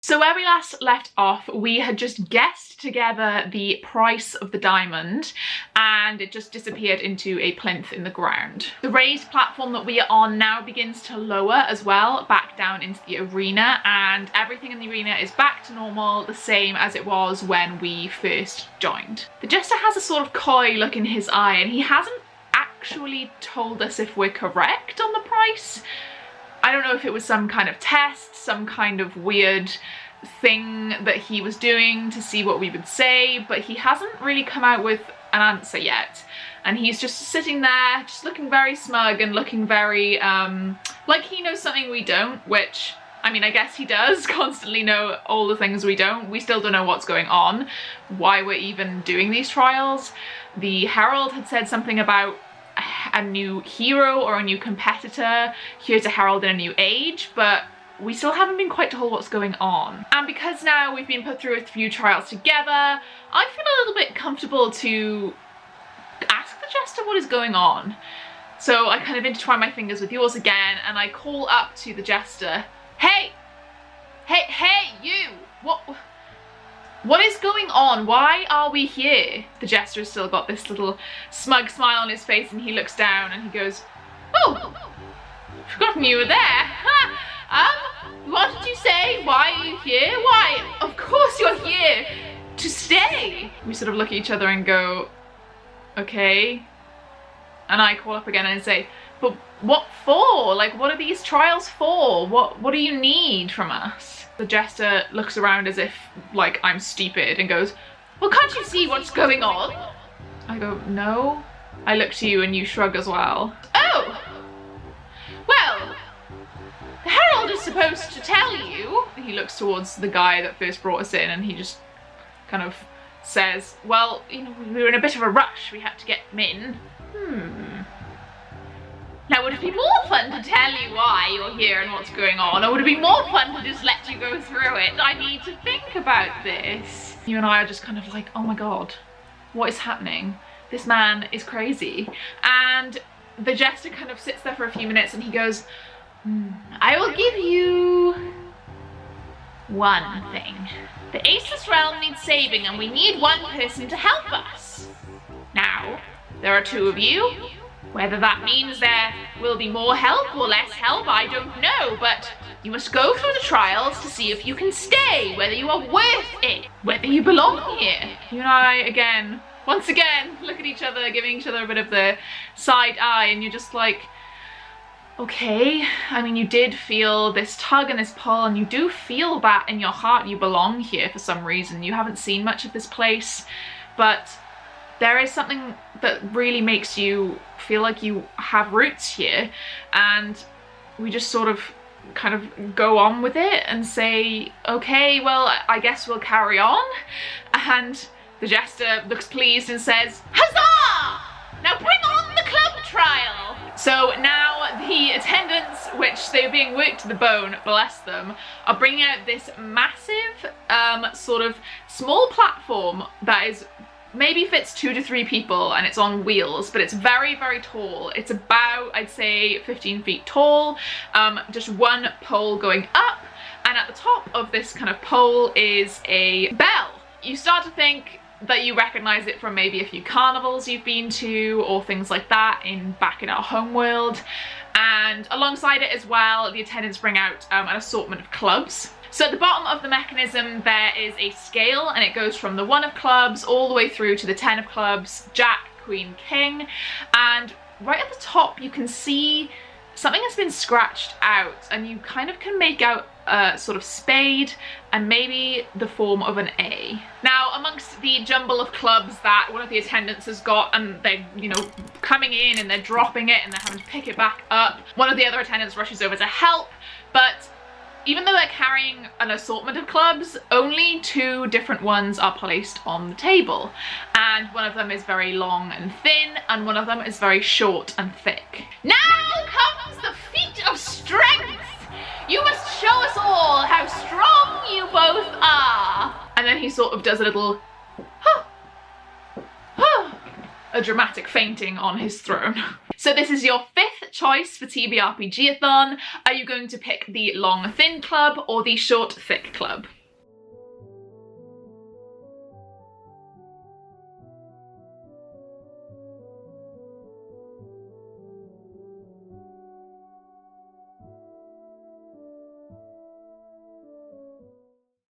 So where we last left off, we had just guessed together the price of the diamond and it just disappeared into a plinth in the ground. The raised platform that we are on now begins to lower as well, back down into the arena, and everything in the arena is back to normal, the same as it was when we first joined. The jester has a sort of coy look in his eye and he hasn't actually told us if we're correct on the price. I don't know if it was some kind of test, some kind of weird thing that he was doing to see what we would say, but he hasn't really come out with an answer yet. And he's just sitting there, just looking very smug and looking very, like he knows something we don't, which, I mean, I guess he does constantly know all the things we don't. We still don't know what's going on, why we're even doing these trials. The Herald had said something about a new hero or a new competitor here to herald in a new age, but we still haven't been quite told what's going on. And because now we've been put through a few trials together, I feel a little bit comfortable to ask the jester what is going on. So I kind of intertwine my fingers with yours again and I call up to the jester, hey, you, what is going on? Why are we here? The jester has still got this little smug smile on his face and he looks down and he goes, oh, forgotten you were there. What did you say? Why are you here? Why? Of course you're here to stay. We sort of look at each other and go, okay. And I call up again and say, but what for? Like, what are these trials for? What do you need from us? The jester looks around as if, like, I'm stupid and goes, well, can't you see what's going on? I go, no. I look to you and you shrug as well. Oh! Well, the Herald is supposed to tell you. He looks towards the guy that first brought us in and he just kind of says, well, you know, we were in a bit of a rush. We had to get him in. Now, would it be more fun to tell you why you're here and what's going on, or would it be more fun to just let you go through it? I need to think about this. You and I are just kind of like, oh my god, what is happening? This man is crazy. And the jester kind of sits there for a few minutes and he goes, I will give you one thing. The Aceless Realm needs saving and we need one person to help us. Now, there are two of you. Whether that means there will be more help or less help, I don't know, but you must go through the trials to see if you can stay, whether you are worth it, whether you belong here. You and I, once again, look at each other, giving each other a bit of the side eye, and you're just like, okay, I mean, you did feel this tug and this pull, and you do feel that in your heart you belong here for some reason. You haven't seen much of this place, but there is something that really makes you feel like you have roots here, and we just sort of kind of go on with it and say, okay, well, I guess we'll carry on. And the jester looks pleased and says, huzzah! Now bring on the club trial! So now the attendants, which they're being worked to the bone, bless them, are bringing out this massive sort of small platform that is maybe fits 2 to 3 people and it's on wheels, but it's very, very tall. It's about, I'd say, 15 feet tall, just one pole going up, and at the top of this kind of pole is a bell. You start to think that you recognize it from maybe a few carnivals you've been to or things like that back in our home world. And alongside it as well, the attendants bring out an assortment of clubs. So at the bottom of the mechanism there is a scale and it goes from the 1 of clubs all the way through to the 10 of clubs, Jack, Queen, King, and right at the top you can see something has been scratched out and you kind of can make out a sort of spade and maybe the form of an A. Now amongst the jumble of clubs that one of the attendants has got and they're, you know, coming in and they're dropping it and they're having to pick it back up, one of the other attendants rushes over to help, but even though they're carrying an assortment of clubs, only 2 different ones are placed on the table. And one of them is very long and thin, and one of them is very short and thick. Now comes the feat of strength! You must show us all how strong you both are! And then he sort of does a little, a dramatic fainting on his throne. So this is your 5th choice for TBRPG-a-thon. Are you going to pick the long thin club or the short thick club?